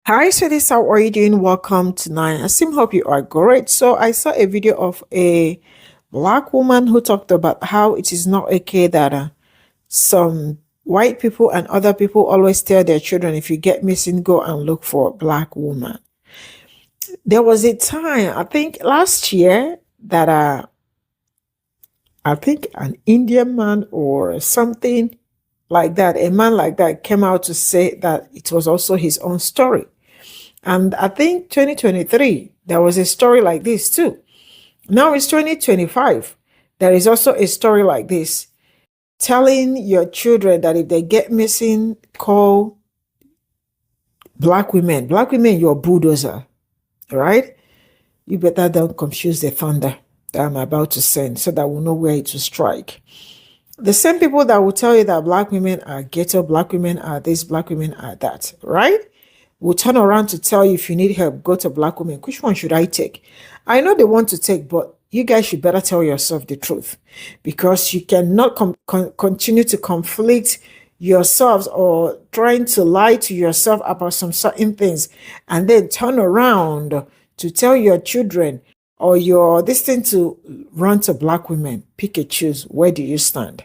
Hi, sweeties. How are you doing? Welcome tonight. I seem hope you are great. So I saw a video of a black woman who talked about how it is not okay that some white people and other people always tell their children, if you get missing, go and look for a black woman. There was a time, I think last year, that I think an Indian man or something like that, a man like that came out to say that it was also his own story. And I think 2023, there was a story like this too. Now it's 2025. There is also a story like this, telling your children that if they get missing, call black women. Black women, your bulldozer, right? You better don't confuse the thunder that I'm about to send so that we'll know where it will strike. The same people that will tell you that black women are ghetto, black women are this, black women are that, right? Will turn around to tell you, if you need help, go to black women. Which one should I take? I know they want to take, but you guys should better tell yourself the truth, because you cannot continue to conflict yourselves or trying to lie to yourself about some certain things and then turn around to tell your children or your this thing to run to black women. Pick and choose. Where do you stand?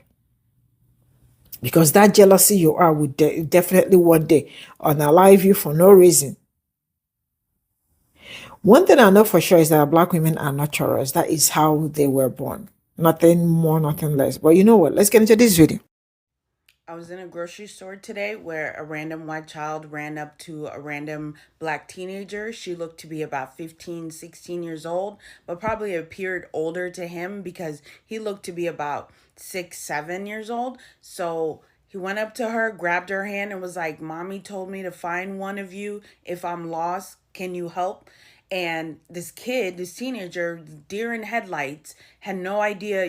Because that jealousy you are will definitely one day unalive you for no reason. One thing I know for sure is that black women are naturals. That is how they were born. Nothing more, nothing less. But you know what? Let's get into this video. I was in a grocery store today where a random white child ran up to a random black teenager. She looked to be about 15, 16 years old, but probably appeared older to him because he looked to be about 6, 7 years old. So he went up to her, grabbed her hand, and was like, "Mommy told me to find one of you. If I'm lost, can you help?" And this kid, this teenager, deer in headlights, had no idea,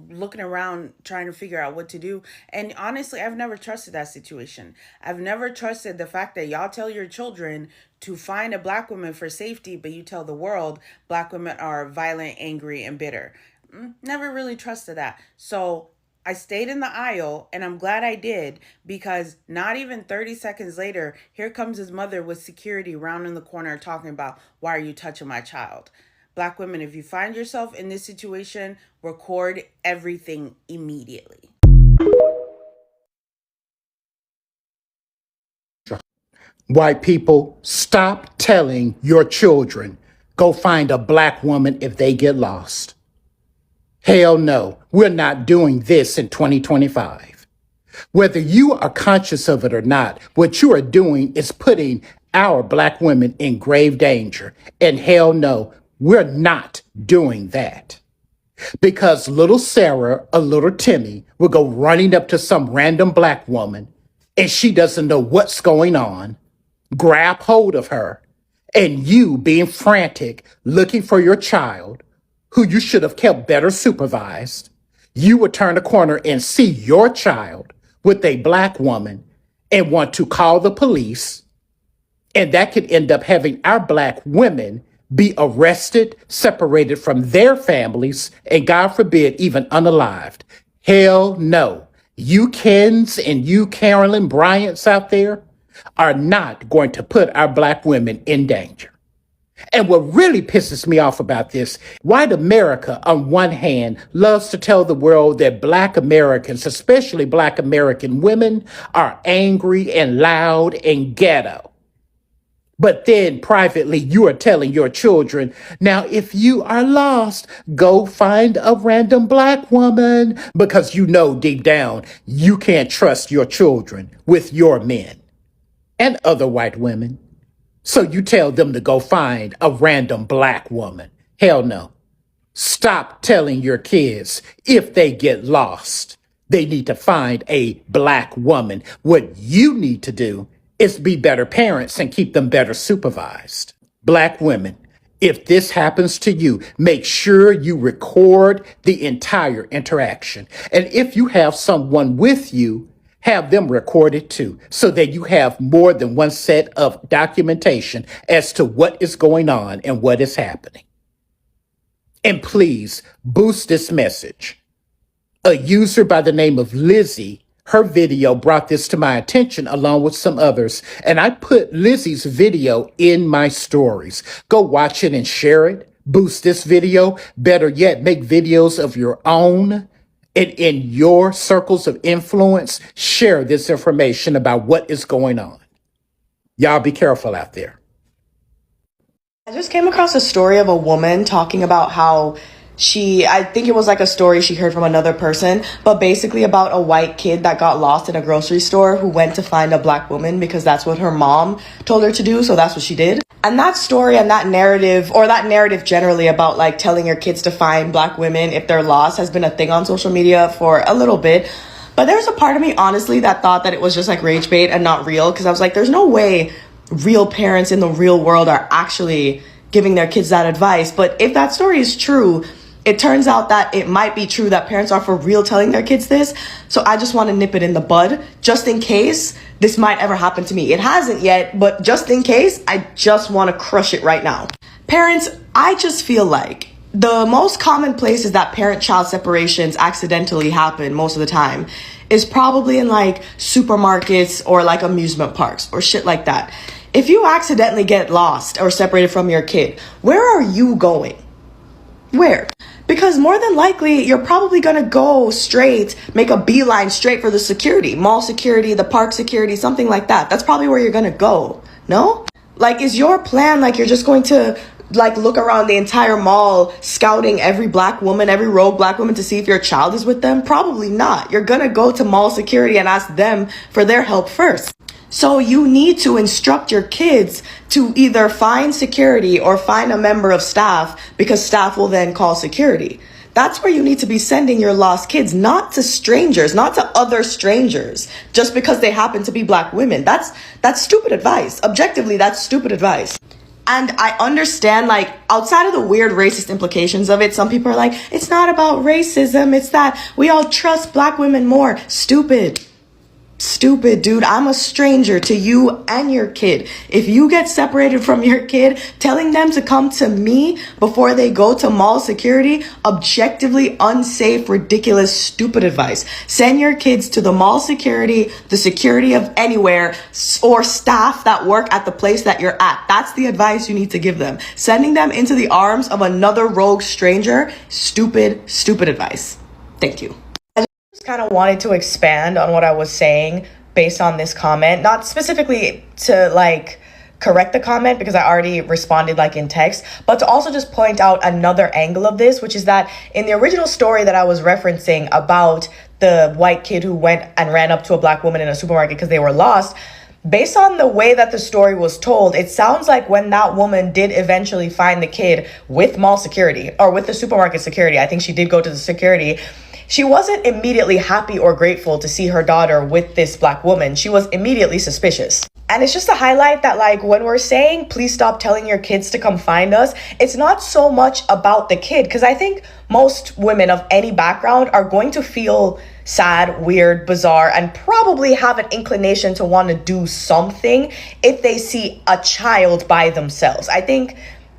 looking around trying to figure out what to do. And honestly, I've never trusted that situation. I've never trusted the fact that y'all tell your children to find a black woman for safety, but you tell the world black women are violent, angry, and bitter. Never really trusted that. So I stayed in the aisle, and I'm glad I did, because not even 30 seconds later, here comes his mother with security rounding the corner talking about, "Why are you touching my child?" Black women, if you find yourself in this situation, record everything immediately. White people, stop telling your children, go find a black woman if they get lost. Hell no, we're not doing this in 2025. Whether you are conscious of it or not, what you are doing is putting our black women in grave danger. And hell no, we're not doing that. Because little Sarah or little Timmy will go running up to some random black woman and she doesn't know what's going on, grab hold of her, and you being frantic looking for your child, who you should have kept better supervised, you would turn the corner and see your child with a black woman and want to call the police. And that could end up having our black women be arrested, separated from their families, and God forbid, even unalived. Hell no. You Kens and you Carolyn Bryants out there are not going to put our black women in danger. And what really pisses me off about this, white America, on one hand, loves to tell the world that black Americans, especially black American women, are angry and loud and ghetto. But then privately, you are telling your children, now, if you are lost, go find a random black woman, because you know deep down you can't trust your children with your men and other white women. So you tell them to go find a random black woman. Hell no. Stop telling your kids if they get lost, they need to find a black woman. What you need to do is be better parents and keep them better supervised. Black women, if this happens to you, make sure you record the entire interaction. And if you have someone with you, have them record it too, so that you have more than one set of documentation as to what is going on and what is happening. And please boost this message. A user by the name of Lizzie Her video brought this to my attention along with some others, and I put Lizzie's video in my stories. Go watch it and share it. Boost this video. Better yet, make videos of your own. And in your circles of influence, share this information about what is going on. Y'all be careful out there. I just came across a story of a woman talking about how I think it was like a story she heard from another person, but basically about a white kid that got lost in a grocery store who went to find a black woman because that's what her mom told her to do, so that's what she did. And that story and that narrative, or that narrative generally about like telling your kids to find black women if they're lost, has been a thing on social media for a little bit. But there's a part of me, honestly, that thought that it was just like rage bait and not real, because I was like, there's no way real parents in the real world are actually giving their kids that advice. But if that story is true, it turns out that it might be true that parents are for real telling their kids this. So I just want to nip it in the bud just in case this might ever happen to me. It hasn't yet, but just in case, I just want to crush it right now. Parents, I just feel like the most common places that parent-child separations accidentally happen most of the time is probably in like supermarkets or like amusement parks or shit like that. If you accidentally get lost or separated from your kid, where are you going? Where? Because more than likely, you're probably going to go straight, make a beeline straight for the security, mall security, the park security, something like that. That's probably where you're going to go. No? Like, is your plan like you're just going to like look around the entire mall scouting every black woman, every rogue black woman to see if your child is with them? Probably not. You're going to go to mall security and ask them for their help first. So you need to instruct your kids to either find security or find a member of staff, because staff will then call security. That's where you need to be sending your lost kids, not to strangers, not to other strangers, just because they happen to be black women. That's stupid advice. Objectively, that's stupid advice. And I understand, like, outside of the weird racist implications of it, some people are like, it's not about racism. It's that we all trust black women more. Stupid, dude. I'm a stranger to you and your kid. If you get separated from your kid, telling them to come to me before they go to mall security, objectively unsafe, ridiculous, stupid advice. Send your kids to the mall security, the security of anywhere, or staff that work at the place that you're at. That's the advice you need to give them. Sending them into the arms of another rogue stranger, stupid advice. Thank you. Kind of wanted to expand on what I was saying based on this comment, not specifically to like correct the comment because I already responded like in text, but to also just point out another angle of this, which is that in the original story that I was referencing about the white kid who went and ran up to a black woman in a supermarket because they were lost, based on the way that the story was told, it sounds like when that woman did eventually find the kid with mall security or with the supermarket security, I think she did go to the security, she wasn't immediately happy or grateful to see her daughter with this black woman. She was immediately suspicious. And it's just to highlight that, like, when we're saying, please stop telling your kids to come find us, it's not so much about the kid. Because I think most women of any background are going to feel sad, weird, bizarre, and probably have an inclination to want to do something if they see a child by themselves. I think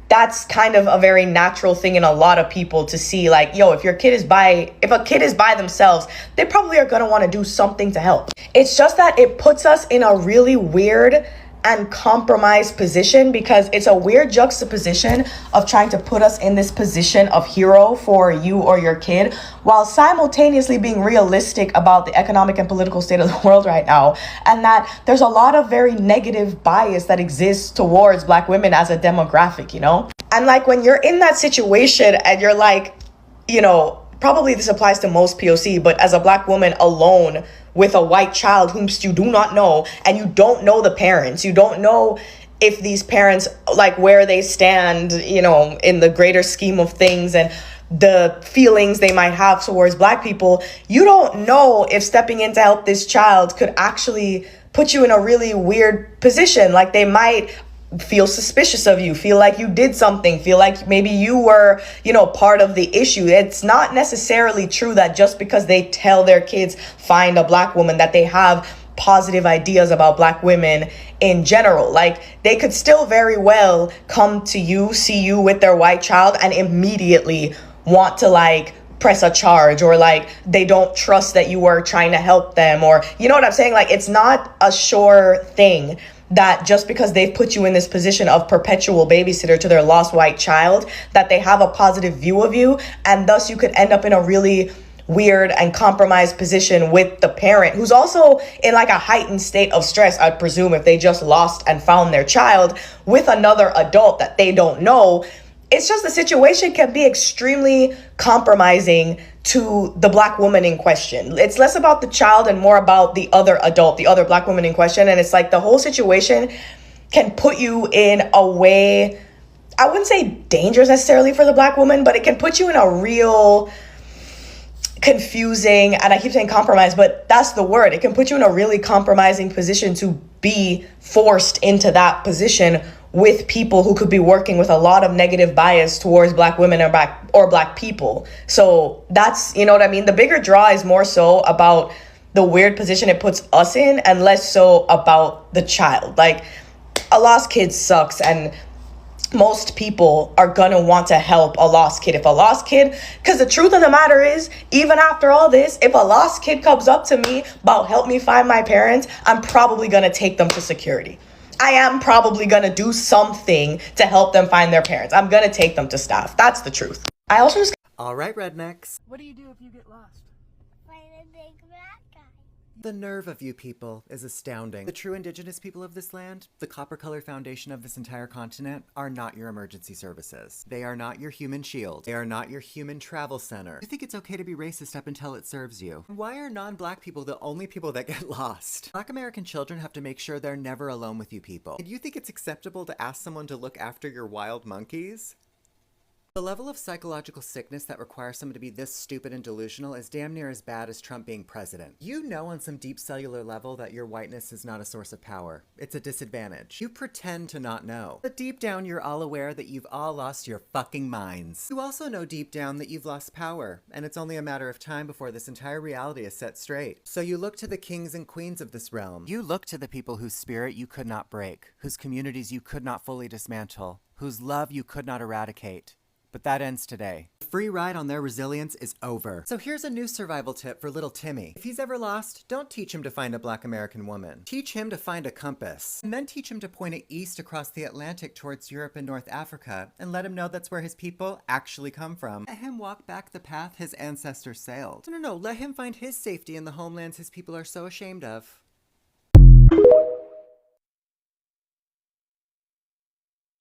that's kind of a very natural thing in a lot of people to see, like, yo, if a kid is by themselves, they probably are going to want to do something to help. It's just that it puts us in a really weird and compromised position, because it's a weird juxtaposition of trying to put us in this position of hero for you or your kid while simultaneously being realistic about the economic and political state of the world right now, and that there's a lot of very negative bias that exists towards black women as a demographic, you know? And like when you're in that situation and you're like, you know, probably this applies to most POC, but as a black woman alone with a white child whom you do not know, and you don't know the parents, you don't know if these parents, like, where they stand, you know, in the greater scheme of things and the feelings they might have towards black people, you don't know if stepping in to help this child could actually put you in a really weird position. Like, they might feel suspicious of you, feel like you did something, feel like maybe you were, you know, part of the issue. It's not necessarily true that just because they tell their kids find a black woman that they have positive ideas about black women in general. Like, they could still very well come to you, see you with their white child, and immediately want to, like, press a charge, or like they don't trust that you are trying to help them, or you know what I'm saying? Like, it's not a sure thing that just because they've put you in this position of perpetual babysitter to their lost white child, that they have a positive view of you, and thus you could end up in a really weird and compromised position with the parent, who's also in like a heightened state of stress, I'd presume, if they just lost and found their child with another adult that they don't know. It's just the situation can be extremely compromising to the Black woman in question. It's less about the child and more about the other adult, the other Black woman in question. And it's like the whole situation can put you in a way, I wouldn't say dangerous necessarily for the Black woman, but it can put you in a real confusing, and I keep saying compromise, but that's the word. It can put you in a really compromising position to be forced into that position with people who could be working with a lot of negative bias towards Black women or Black people. So that's, you know what I mean? The bigger draw is more so about the weird position it puts us in, and less so about the child. Like, a lost kid sucks, and most people are gonna want to help a lost kid. If a lost kid, because the truth of the matter is, even after all this, if a lost kid comes up to me about help me find my parents, I'm probably gonna take them to security. I am probably gonna do something to help them find their parents. I'm gonna take them to staff. That's the truth. I also just... All right, rednecks. What do you do if you get lost? Find a big black guy. The nerve of you people is astounding. The true indigenous people of this land, the copper-colored foundation of this entire continent, are not your emergency services. They are not your human shield. They are not your human travel center. You think it's okay to be racist up until it serves you. Why are non-Black people the only people that get lost? Black American children have to make sure they're never alone with you people. And you think it's acceptable to ask someone to look after your wild monkeys? The level of psychological sickness that requires someone to be this stupid and delusional is damn near as bad as Trump being president. You know on some deep cellular level that your whiteness is not a source of power. It's a disadvantage. You pretend to not know. But deep down you're all aware that you've all lost your fucking minds. You also know deep down that you've lost power, and it's only a matter of time before this entire reality is set straight. So you look to the kings and queens of this realm. You look to the people whose spirit you could not break, whose communities you could not fully dismantle, whose love you could not eradicate. But that ends today. The free ride on their resilience is over. So here's a new survival tip for little Timmy. If he's ever lost, don't teach him to find a Black American woman. Teach him to find a compass. And then teach him to point it east across the Atlantic towards Europe and North Africa, and let him know that's where his people actually come from. Let him walk back the path his ancestors sailed. No, let him find his safety in the homelands his people are so ashamed of.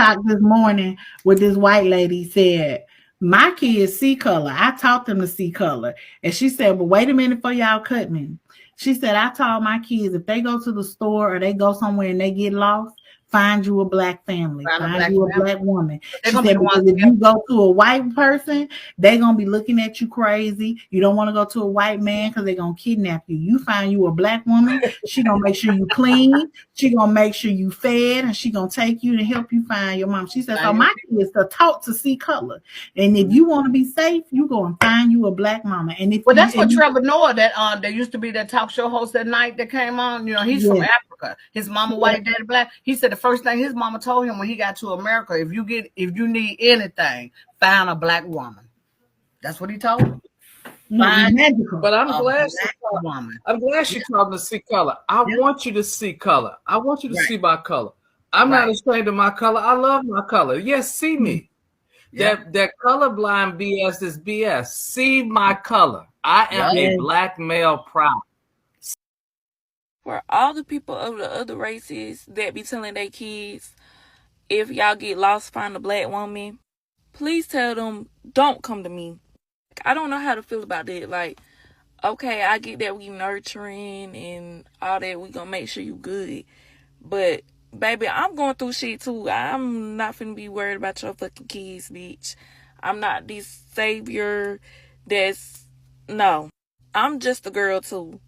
Talked this morning with this white lady said, my kids see color. I taught them to see color. And she said, but wait a minute for y'all cut me. She said, I taught my kids if they go to the store or they go somewhere and they get lost, find you a Black family. Find you a Black woman. She said, because if you go to a white person, they're going to be looking at you crazy. You don't want to go to a white man because they're going to kidnap you. You find you a Black woman, she going to make sure you clean. She going to make sure you fed, and she going to take you and help you find your mom. She said, so my kids are taught to see color. And if you want to be safe, you go and find you a Black mama. And if well, that's what Trevor Noah, that there used to be that talk show host at night that came on. You know, he's from Africa. His mama white, daddy Black. He said the first thing his mama told him when he got to America, if you need anything, find a Black woman. That's what he told him. But I'm glad she's talking to see color. I want you to see color. I want you to see my color. I'm not ashamed of my color. I love my color. Yes, see me. That colorblind BS is BS. See my color. I am a Black male proud. For all the people of the other races that be telling their kids, if y'all get lost, find a Black woman, please tell them, don't come to me. I don't know how to feel about that. Like, okay, I get that we nurturing and all that. We gonna make sure you good. But, baby, I'm going through shit too. I'm not finna be worried about your fucking kids, bitch. I'm not this savior no. I'm just a girl too.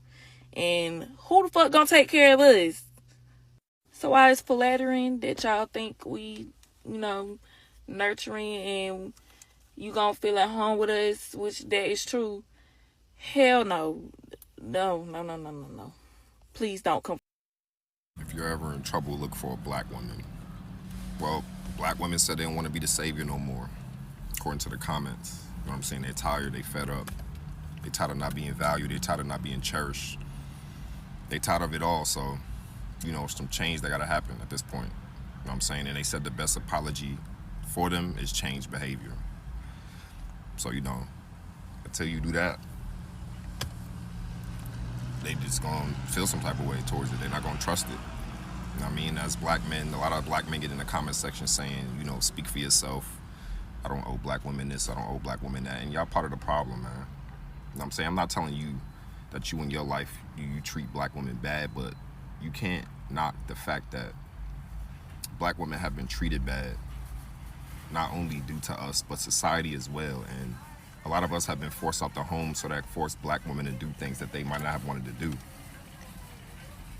And who the fuck gonna take care of us? So why is flattering that y'all think we, nurturing and you gonna feel at home with us, which that is true. Hell no. No. Please don't come. If you're ever in trouble, look for a Black woman. Well, Black women said they don't want to be the savior no more, according to the comments. know what I'm saying? They're tired, they fed up. They tired of not being valued, they tired of not being cherished. They tired of it all, so, you know, some change that gotta happen at this point. You know what I'm saying? And they said the best apology for them is change behavior. So, you know, until you do that, they just gonna feel some type of way towards it. They're not gonna trust it. You know what I mean? As black men, a lot of black men get in the comment section saying, you know, speak for yourself. I don't owe black women this, I don't owe black women that. And y'all part of the problem, man. You know what I'm saying? I'm not telling you that you in your life, you treat black women bad, but you can't knock the fact that black women have been treated bad, not only due to us, but society as well. And a lot of us have been forced out the home, so that forced black women to do things that they might not have wanted to do. You know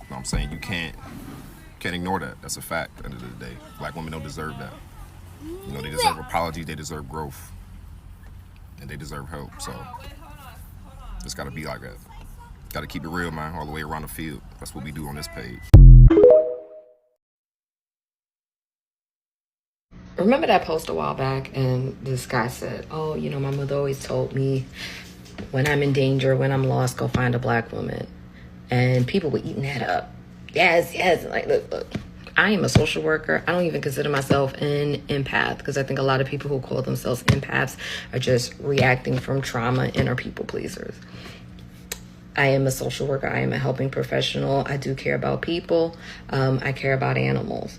what I'm saying? You can't ignore that. That's a fact at the end of the day. Black women don't deserve that. You know, they deserve apology, they deserve growth, and they deserve help. So it's gotta be like that. Gotta keep it real, man, all the way around the field. That's what we do on this page. Remember that post a while back, and this guy said, oh, you know, my mother always told me when I'm in danger, when I'm lost, go find a black woman. And people were eating that up. Yes. Like, look. I am a social worker. I don't even consider myself an empath, because I think a lot of people who call themselves empaths are just reacting from trauma and are people pleasers. I am a social worker. I am a helping professional. I do care about people. I care about animals.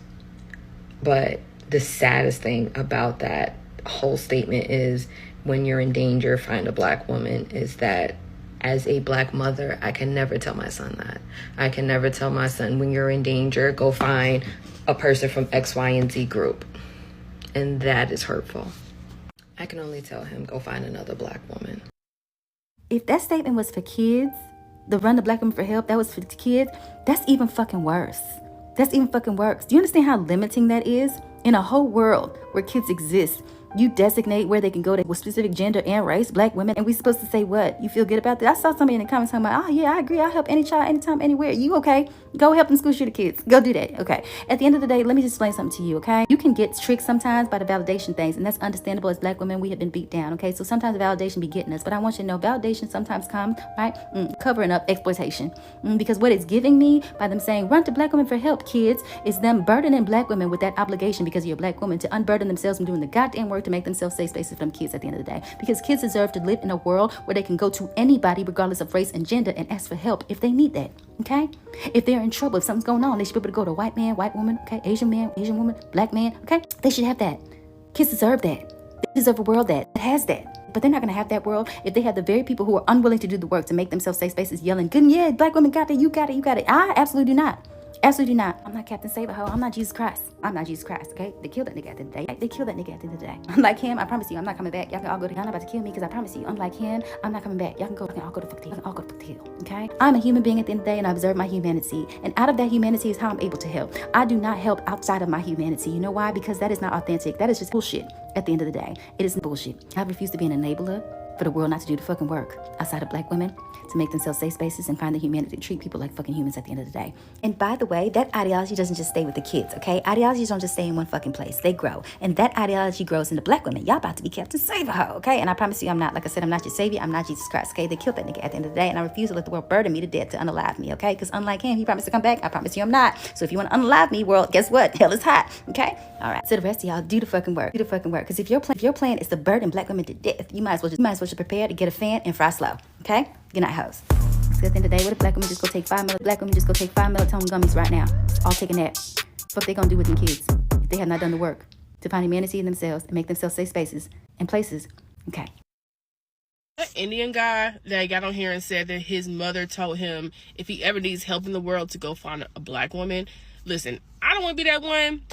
But the saddest thing about that whole statement is, when you're in danger, find a black woman, is that as a black mother, I can never tell my son that. I can never tell my son, when you're in danger, go find a person from X, Y, and Z group. And that is hurtful. I can only tell him, go find another black woman. If that statement was for kids, the run the black woman for help, that was for kids, that's even fucking worse. That's even fucking worse. Do you understand how limiting that is? In a whole world where kids exist, you designate where they can go to with specific gender and race, black women, and we supposed to say what? You feel good about that? I saw somebody in the comments talking about, oh yeah, I agree, I'll help any child, anytime, anywhere. You okay? Go help them school shooter kids. Go do that. Okay. At the end of the day, let me just explain something to you, okay? You can get tricked sometimes by the validation things, and that's understandable. As black women, we have been beat down, okay? So sometimes the validation be getting us, but I want you to know validation sometimes comes, right? Covering up exploitation. Because what it's giving me by them saying, run to black women for help, kids, is them burdening black women with that obligation, because you're a black woman, to unburden themselves from doing the goddamn work to make themselves safe spaces for them kids at the end of the day. Because kids deserve to live in a world where they can go to anybody, regardless of race and gender, and ask for help if they need that. Okay? If they're in trouble, if something's going on, they should be able to go to a white man, white woman, okay, Asian man, Asian woman, black man, okay? They should have that. Kids deserve that. They deserve a world that has that. But they're not going to have that world if they have the very people who are unwilling to do the work to make themselves safe spaces yelling, good, yeah, black women got it, you got it, you got it. I absolutely do not. Absolutely not. I'm not Captain Save-A-Ho. I'm not Jesus Christ. I'm not Jesus Christ, okay? They killed that nigga at the end of the day. They killed that nigga at the end of the day. Unlike him, I promise you, I'm not coming back. Y'all can all go to, y'all not about to kill me, because I promise you, unlike him, I'm not coming back. Y'all can all go to fuck the hill. Y'all can all go to fuck the hill, okay? I'm a human being at the end of the day, and I observe my humanity. And out of that humanity is how I'm able to help. I do not help outside of my humanity. You know why? Because that is not authentic. That is just bullshit at the end of the day. It is bullshit. I refuse to be an enabler for the world not to do the fucking work outside of black women, to make themselves safe spaces and find the humanity to treat people like fucking humans at the end of the day. And by the way, that ideology doesn't just stay with the kids, okay? Ideologies don't just stay in one fucking place. They grow. And that ideology grows into black women. Y'all about to be Captain Save-A-Ho, okay? And I promise you, I'm not, like I said, I'm not your savior. I'm not Jesus Christ, okay? They killed that nigga at the end of the day, and I refuse to let the world burden me to death to unalive me, okay? Because unlike him, he promised to come back. I promise you I'm not. So if you want to unalive me, world, guess what? Hell is hot, okay? All right. So the rest of y'all, do the fucking work. Do the fucking work. Because if your plan is to burden black women to death, you might as well just prepare to get a fan and fry slow, okay? Good night, hoes. So at the end of the day, what if black women just go take 5 melatonin gummies right now? All taking that. What they gonna do with them kids if they have not done the work to find humanity in themselves and make themselves safe spaces and places? Okay. That Indian guy that got on here and said that his mother told him if he ever needs help in the world to go find a black woman. Listen, I don't want to be that one.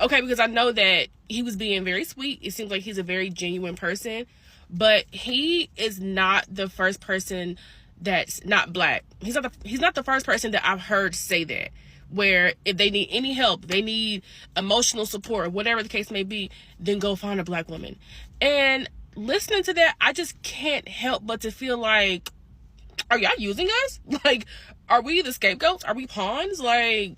Okay, because I know that he was being very sweet. It seems like he's a very genuine person. But he is not the first person that's not black. He's not the first person that I've heard say that, where if they need any help, they need emotional support, or whatever the case may be, then go find a black woman. And listening to that, I just can't help but to feel like, are y'all using us? Like, are we the scapegoats? Are we pawns? Like,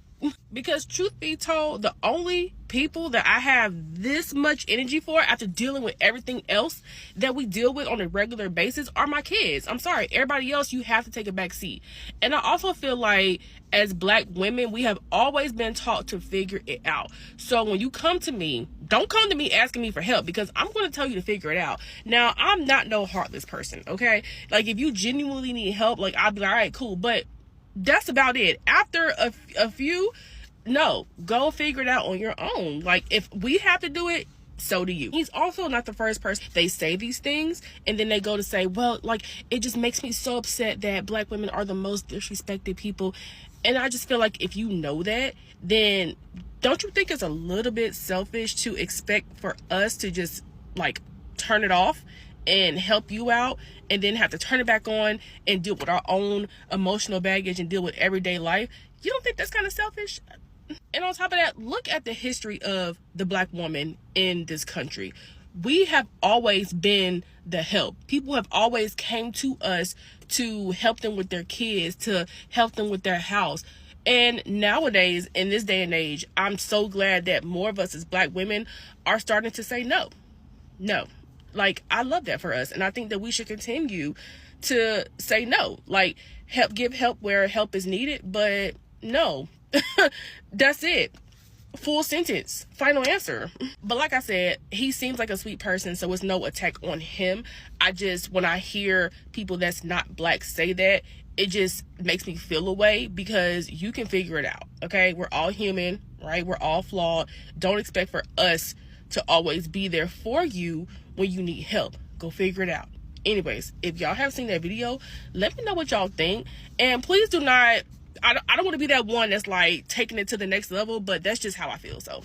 because truth be told, the only people that I have this much energy for after dealing with everything else that we deal with on a regular basis are my kids. I'm sorry, everybody else, you have to take a back seat. And I also feel like as Black women, we have always been taught to figure it out. So when you come to me, don't come to me asking me for help, because I'm going to tell you to figure it out. Now, I'm not no heartless person, okay? Like, if you genuinely need help, like, I'll be like, all right, cool. But that's about it. After a few, no, go figure it out on your own. Like, if we have to do it, so do you. He's also not the first person. They say these things and then they go to say, well, like, it just makes me so upset that Black women are the most disrespected people. And I just feel like if you know that, then don't you think it's a little bit selfish to expect for us to just, like, turn it off and help you out and then have to turn it back on and deal with our own emotional baggage and deal with everyday life? You don't think that's kind of selfish? And on top of that, look at the history of the Black woman in this country. We have always been the help. People have always came to us to help them with their kids, to help them with their house. And nowadays, in this day and age, I'm so glad that more of us as Black women are starting to say no. No. Like, I love that for us. And I think that we should continue to say no. Like, give help where help is needed, but no. That's it. Full sentence. Final answer. But like I said, he seems like a sweet person, so it's no attack on him. When I hear people that's not Black say that, it just makes me feel a way, because you can figure it out, okay? We're all human, right? We're all flawed. Don't expect for us to always be there for you when you need help. Go figure it out. Anyways, if y'all have seen that video, let me know what y'all think. And please do not, I don't want to be that one that's like taking it to the next level, but that's just how I feel. So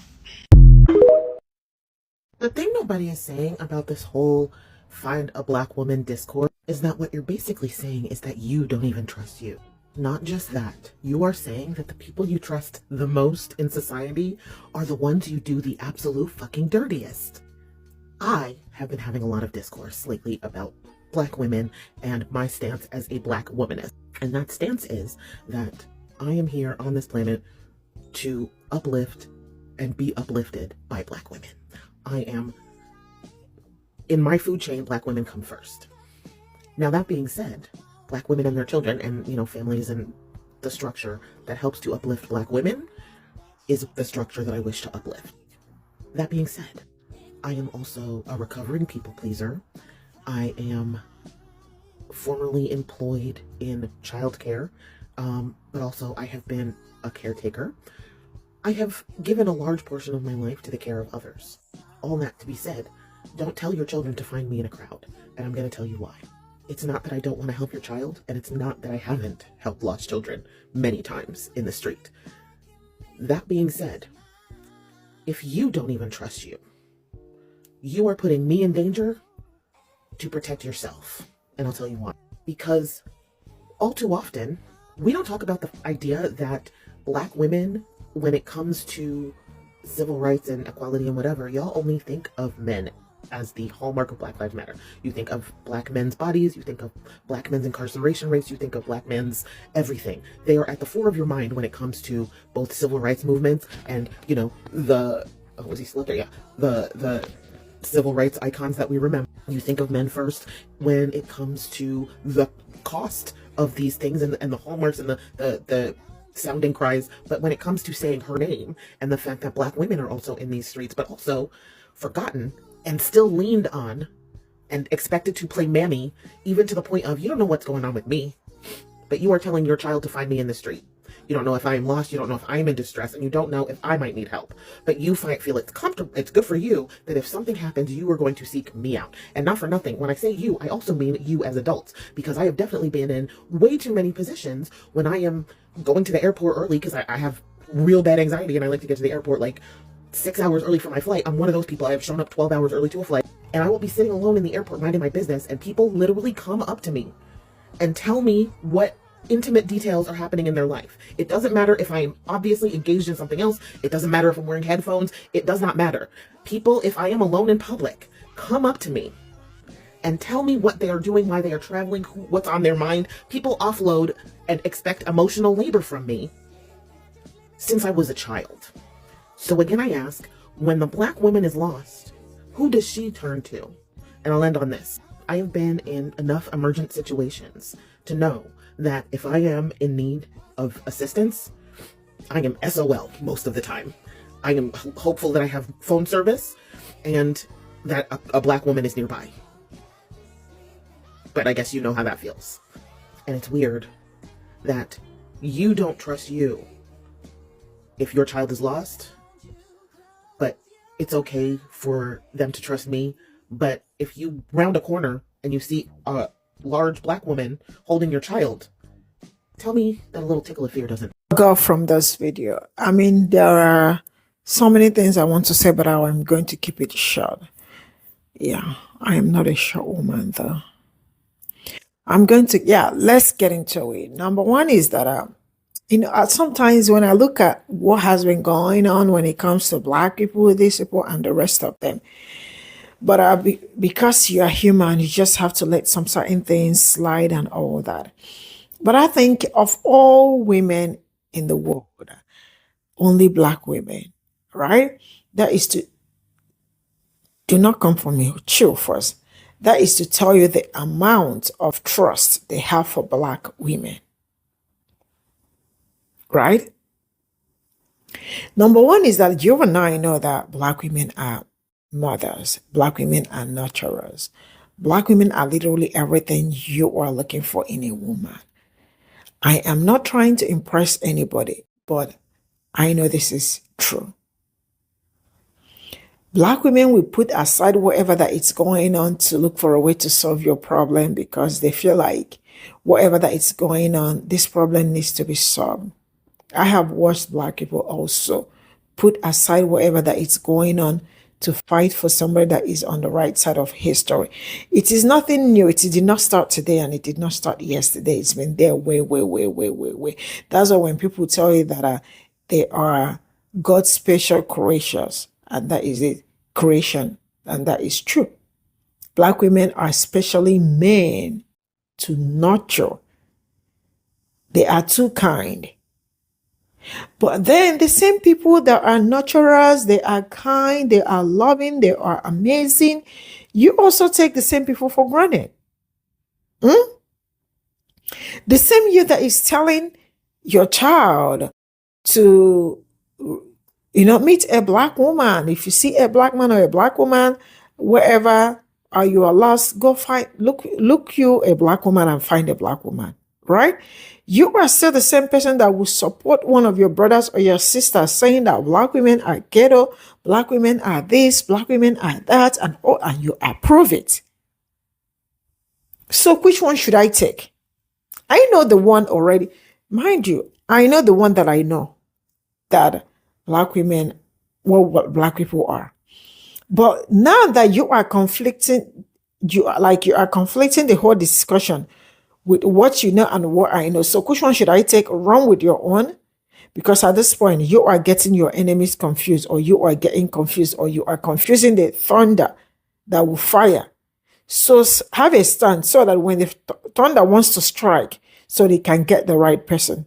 the thing nobody is saying about this whole find a Black woman discourse is that what you're basically saying is that you don't even trust you. Not just that, you are saying that the people you trust the most in society are the ones you do the absolute fucking dirtiest. I have been having a lot of discourse lately about Black women and my stance as a Black womanist. And that stance is that I am here on this planet to uplift and be uplifted by Black women. I am, in my food chain, Black women come first. Now, that being said, Black women and their children and, families and the structure that helps to uplift Black women is the structure that I wish to uplift. That being said, I am also a recovering people pleaser. I am formerly employed in childcare, but also I have been a caretaker. I have given a large portion of my life to the care of others. All that to be said, don't tell your children to find me in a crowd, and I'm going to tell you why. It's not that I don't want to help your child, and it's not that I haven't helped lost children many times in the street. That being said, if you don't even trust you, you are putting me in danger to protect yourself. And I'll tell you why. Because all too often, we don't talk about the idea that Black women, when it comes to civil rights and equality and whatever, y'all only think of men as the hallmark of Black Lives Matter. You think of Black men's bodies, you think of Black men's incarceration rates, you think of Black men's everything. They are at the fore of your mind when it comes to both civil rights movements and, the civil rights icons that we remember. You think of men first when it comes to the cost of these things and the hallmarks and the sounding cries. But when it comes to saying her name and the fact that Black women are also in these streets, but also forgotten and still leaned on and expected to play mammy, even to the point of, you don't know what's going on with me, but you are telling your child to find me in the street. You don't know if I am lost, you don't know if I am in distress, and you don't know if I might need help. But you feel it's comfortable, it's good for you that if something happens, you are going to seek me out. And not for nothing, when I say you, I also mean you as adults, because I have definitely been in way too many positions when I am going to the airport early, because I have real bad anxiety and I like to get to the airport like 6 hours early for my flight. I'm one of those people. I have shown up 12 hours early to a flight, and I will be sitting alone in the airport minding my business, and people literally come up to me and tell me what intimate details are happening in their life. It doesn't matter if I'm obviously engaged in something else. It doesn't matter if I'm wearing headphones. It does not matter. People, if I am alone in public, come up to me and tell me what they are doing, why they are traveling, what's on their mind. People offload and expect emotional labor from me since I was a child. So again, I ask, when the black woman is lost, who does she turn to? And I'll end on this. I have been in enough emergent situations to know that if I am in need of assistance, I am SOL most of the time. I am hopeful that I have phone service and that a black woman is nearby. But I guess you know how that feels. And it's weird that you don't trust you if your child is lost, but it's okay for them to trust me. But if you round a corner and you see a large black woman holding your child, tell me that a little tickle of fear doesn't go from this video. I mean, there are so many things I want to say, but I'm going to keep it short. Yeah, I am not a short woman though. Let's get into it. Number one is that, sometimes when I look at what has been going on when it comes to black people, these people, and the rest of them, but because you are human, you just have to let some certain things slide and all that. But I think of all women in the world, only black women, right? That is to, do not come for me, chill first. That is to tell you the amount of trust they have for black women, right? Number one is that you and I know that black women are mothers, black women are nurturers. Black women are literally everything you are looking for in a woman. I am not trying to impress anybody, but I know this is true. Black women will put aside whatever that is going on to look for a way to solve your problem because they feel like whatever that is going on, this problem needs to be solved. I have watched black people also put aside whatever that is going on to fight for somebody that is on the right side of history. It is nothing new. It did not start today and it did not start yesterday. It's been there way. That's why when people tell you that they are God's special creatures, and that is it, creation, and that is true. Black women are specially made to nurture. They are too kind. But then the same people that are nurturers, they are kind, they are loving, they are amazing. You also take the same people for granted. The same you that is telling your child to, meet a black woman. If you see a black man or a black woman, wherever you are lost, go find, look you a black woman and find a black woman, right? You are still the same person that will support one of your brothers or your sisters saying that black women are ghetto, black women are this, black women are that, and you approve it. So which one should I take? I know the one already. Mind you, I know the one that I know that black women, what black people are. But now that you are conflicting, you are conflicting the whole discussion with what you know and what I know. So which one should I take? Run with your own? Because at this point, you are getting your enemies confused, or you are getting confused, or you are confusing the thunder that will fire. So have a stand so that when the thunder wants to strike, so they can get the right person.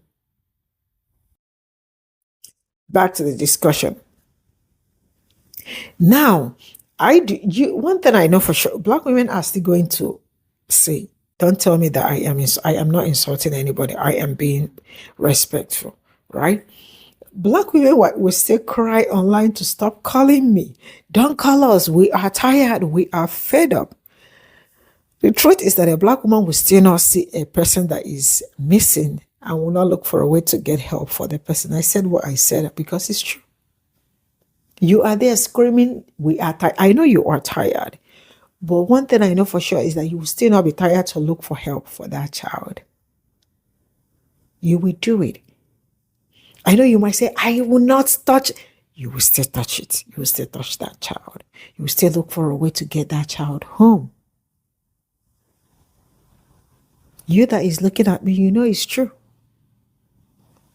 Back to the discussion. Now, one thing I know for sure, black women are still going to say, don't tell me that I am not insulting anybody. I am being respectful, right? Black women will still cry online to stop calling me. Don't call us. We are tired. We are fed up. The truth is that a black woman will still not see a person that is missing and will not look for a way to get help for the person. I said what I said because it's true. You are there screaming, we are tired. I know you are tired. But one thing I know for sure is that you will still not be tired to look for help for that child. You will do it. I know you might say, I will not touch. You will still touch it. You will still touch that child. You will still look for a way to get that child home. You that is looking at me, you know it's true.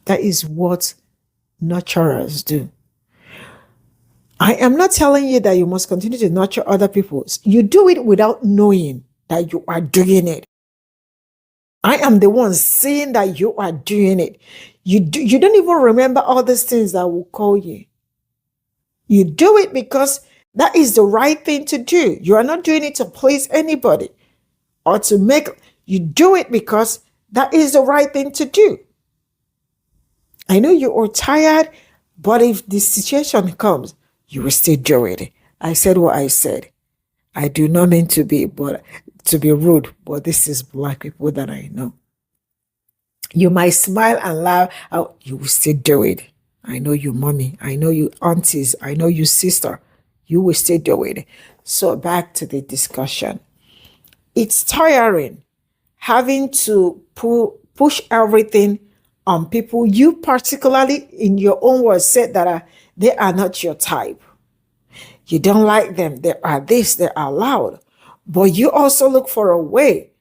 That is what nurturers do. I am not telling you that you must continue to nurture other people. You do it without knowing that you are doing it. I am the one saying that you are doing it. You don't even remember all these things that will call you. You do it because that is the right thing to do. You are not doing it to please anybody or to make, you do it because that is the right thing to do. I know you are tired, but if the situation comes, you will still do it. I said what I said. I do not mean to be rude, but this is Black people that I know. You might smile and laugh, you will still do it. I know you mommy, I know you aunties, I know you sister. You will still do it. So back to the discussion. It's tiring having to push everything on people you particularly in your own words said that they are not your type. You don't like them. They are this, they are loud. But you also look for a way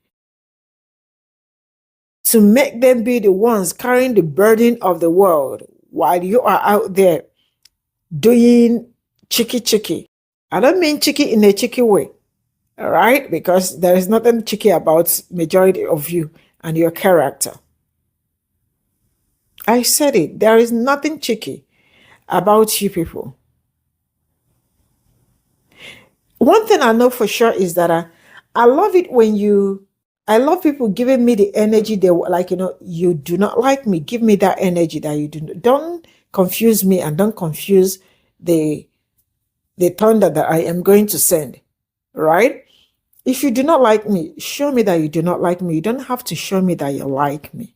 to make them be the ones carrying the burden of the world while you are out there doing cheeky. I don't mean cheeky in a cheeky way, all right? Because there is nothing cheeky about majority of you and your character. I said it. There is nothing cheeky about you people. One thing I know for sure is that I love it when I love people giving me the energy they like, you do not like me. Give me that energy that you do. Don't confuse me and don't confuse the thunder that I am going to send, right? If you do not like me, show me that you do not like me. You don't have to show me that you like me.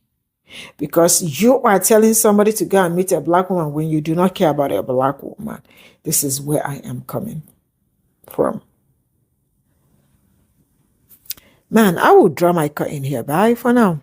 Because you are telling somebody to go and meet a Black woman when you do not care about a Black woman. This is where I am coming from. Man, I will draw my curtain here. Bye for now.